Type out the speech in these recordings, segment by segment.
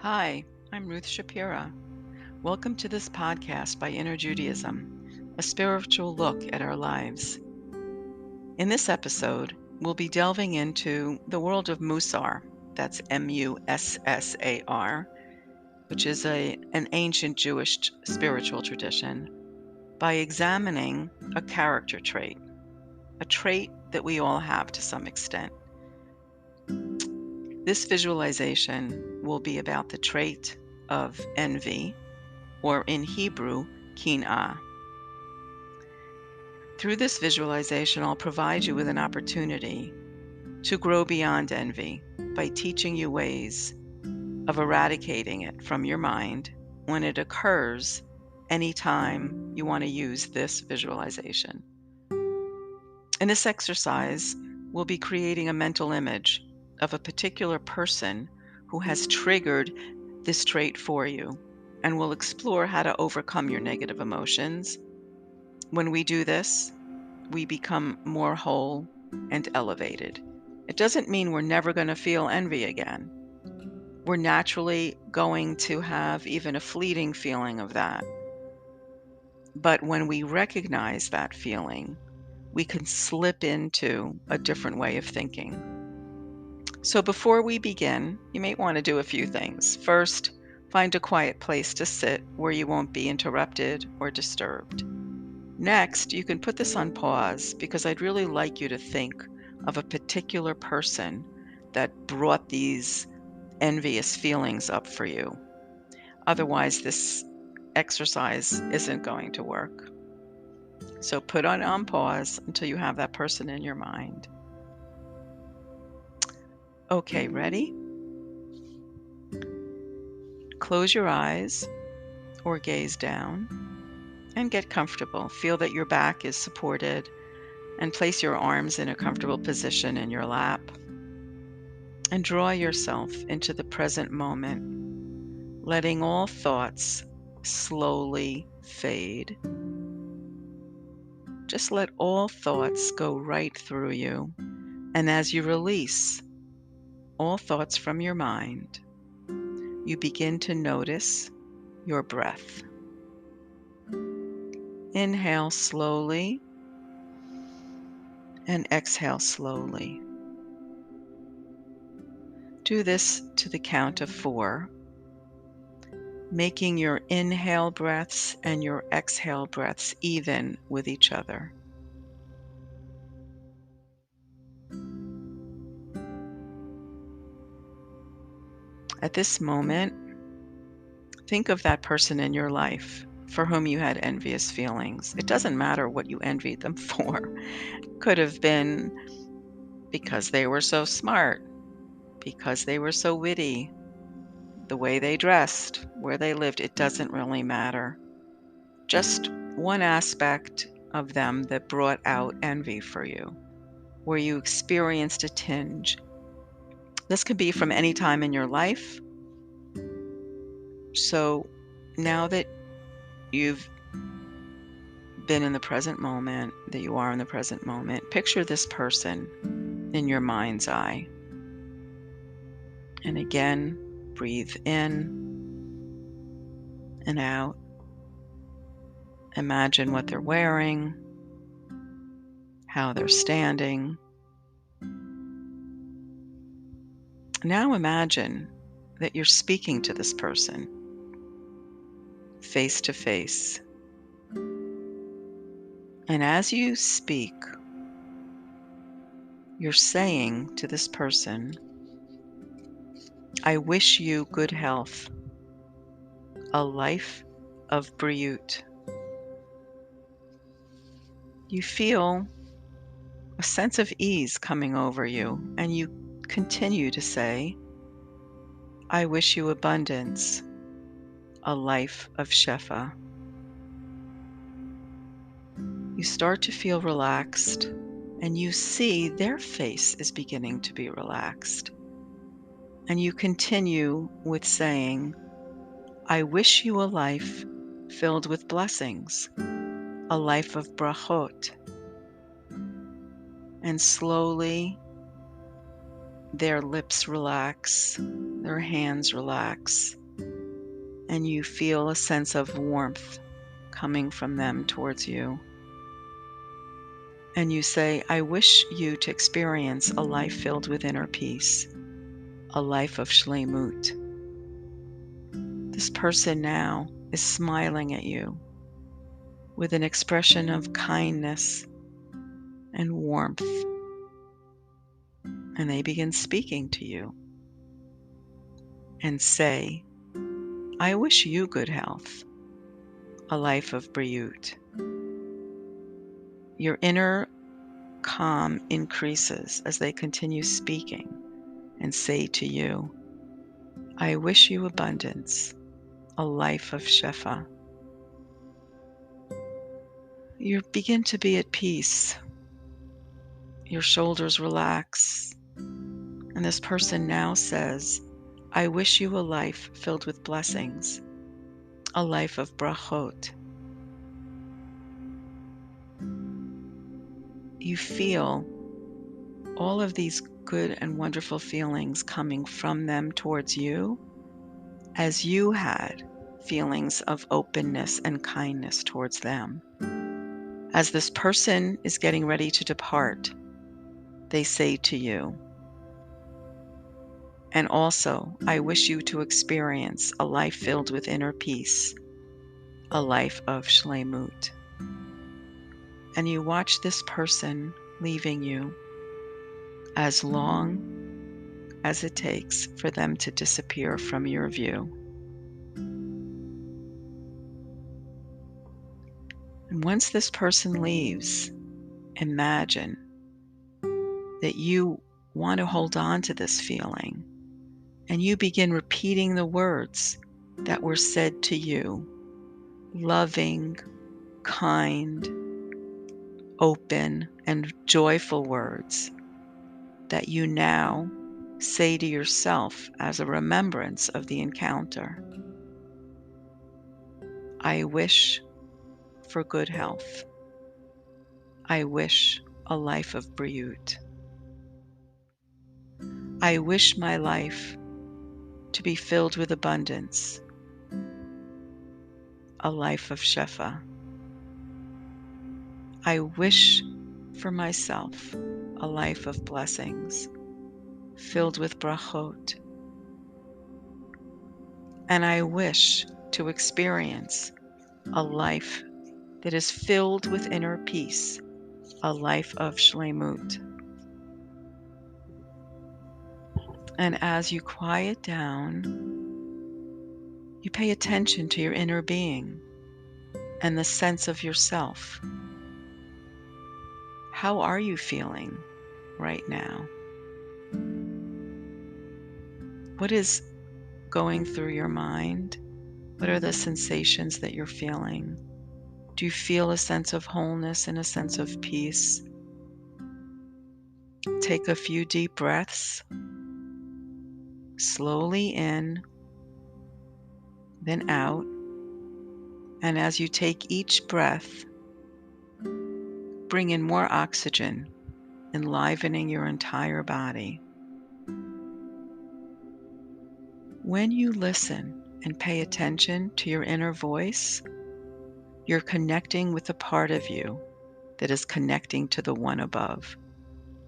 Hi, I'm Ruth Shapira. Welcome to this podcast by Inner Judaism, a spiritual look at our lives. In this episode, we'll be delving into the world of Mussar, that's Mussar, which is an ancient Jewish spiritual tradition, by examining a character trait, a trait that we all have to some extent. This visualization will be about the trait of envy, or in Hebrew, kin'ah. Through this visualization, I'll provide you with an opportunity to grow beyond envy by teaching you ways of eradicating it from your mind when it occurs anytime you want to use this visualization. In this exercise, we'll be creating a mental image of a particular person who has triggered this trait for you, and we'll explore how to overcome your negative emotions. When we do this, we become more whole and elevated. It doesn't mean we're never going to feel envy again. We're naturally going to have even a fleeting feeling of that. But when we recognize that feeling, we can slip into a different way of thinking. So before we begin, you may want to do a few things. First, find a quiet place to sit where you won't be interrupted or disturbed. Next, you can put this on pause because I'd really like you to think of a particular person that brought these envious feelings up for you. Otherwise, this exercise isn't going to work. So put on pause until you have that person in your mind. Okay, ready? Close your eyes or gaze down and get comfortable. Feel that your back is supported and place your arms in a comfortable position in your lap. And draw yourself into the present moment, letting all thoughts slowly fade. Just let all thoughts go right through you. And as you release all thoughts from your mind, you begin to notice your breath. Inhale slowly and exhale slowly. Do this to the count of 4, making your inhale breaths and your exhale breaths even with each other. At this moment, think of that person in your life for whom you had envious feelings. It doesn't matter what you envied them for. It could have been because they were so smart, because they were so witty, the way they dressed, where they lived. It doesn't really matter. Just one aspect of them that brought out envy for you, where you experienced a tinge. This could be from any time in your life. So now that you've been in the present moment, that you are in the present moment, picture this person in your mind's eye. And again, breathe in and out. Imagine what they're wearing, how they're standing. Now imagine that you're speaking to this person face to face. And as you speak, you're saying to this person, I wish you good health, a life of briut. You feel a sense of ease coming over you, and you continue to say, I wish you abundance, a life of shefa. You start to feel relaxed, and you see their face is beginning to be relaxed. And you continue with saying, I wish you a life filled with blessings, a life of brachot. And slowly, their lips relax, their hands relax, and you feel a sense of warmth coming from them towards you. And you say, I wish you to experience a life filled with inner peace, a life of shleimut. This person now is smiling at you with an expression of kindness and warmth, and they begin speaking to you and say, I wish you good health, a life of briut. Your inner calm increases as they continue speaking and say to you, I wish you abundance, a life of shefa. You begin to be at peace. Your shoulders relax, and this person now says, I wish you a life filled with blessings, a life of brachot. You feel all of these good and wonderful feelings coming from them towards you, as you had feelings of openness and kindness towards them. As this person is getting ready to depart, they say to you, and also, I wish you to experience a life filled with inner peace, a life of shleimut. And you watch this person leaving you as long as it takes for them to disappear from your view. And once this person leaves, imagine that you want to hold on to this feeling, and you begin repeating the words that were said to you, loving, kind, open, and joyful words that you now say to yourself as a remembrance of the encounter. I wish for good health. I wish a life of briut. I wish my life to be filled with abundance, a life of shefa. I wish for myself a life of blessings, filled with brachot. And I wish to experience a life that is filled with inner peace, a life of shleimut. And as you quiet down, you pay attention to your inner being and the sense of yourself. How are you feeling right now? What is going through your mind? What are the sensations that you're feeling? Do you feel a sense of wholeness and a sense of peace? Take a few deep breaths, slowly in, then out. And as you take each breath, bring in more oxygen, enlivening your entire body. When you listen and pay attention to your inner voice, you're connecting with the part of you that is connecting to the one above.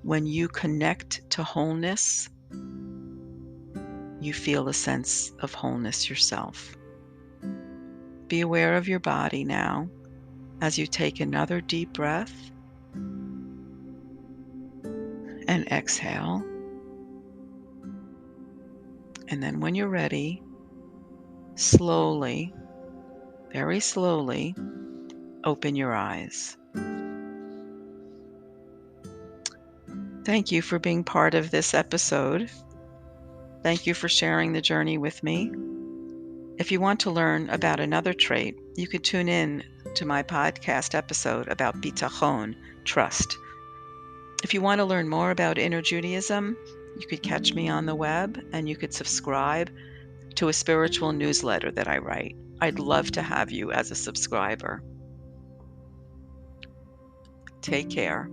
When you connect to wholeness, you feel a sense of wholeness yourself. Be aware of your body now as you take another deep breath and exhale. And then when you're ready, slowly, very slowly, open your eyes. Thank you for being part of this episode. Thank you for sharing the journey with me. If you want to learn about another trait, you could tune in to my podcast episode about bitachon, trust. If you want to learn more about inner Judaism, you could catch me on the web, and you could subscribe to a spiritual newsletter that I write. I'd love to have you as a subscriber. Take care.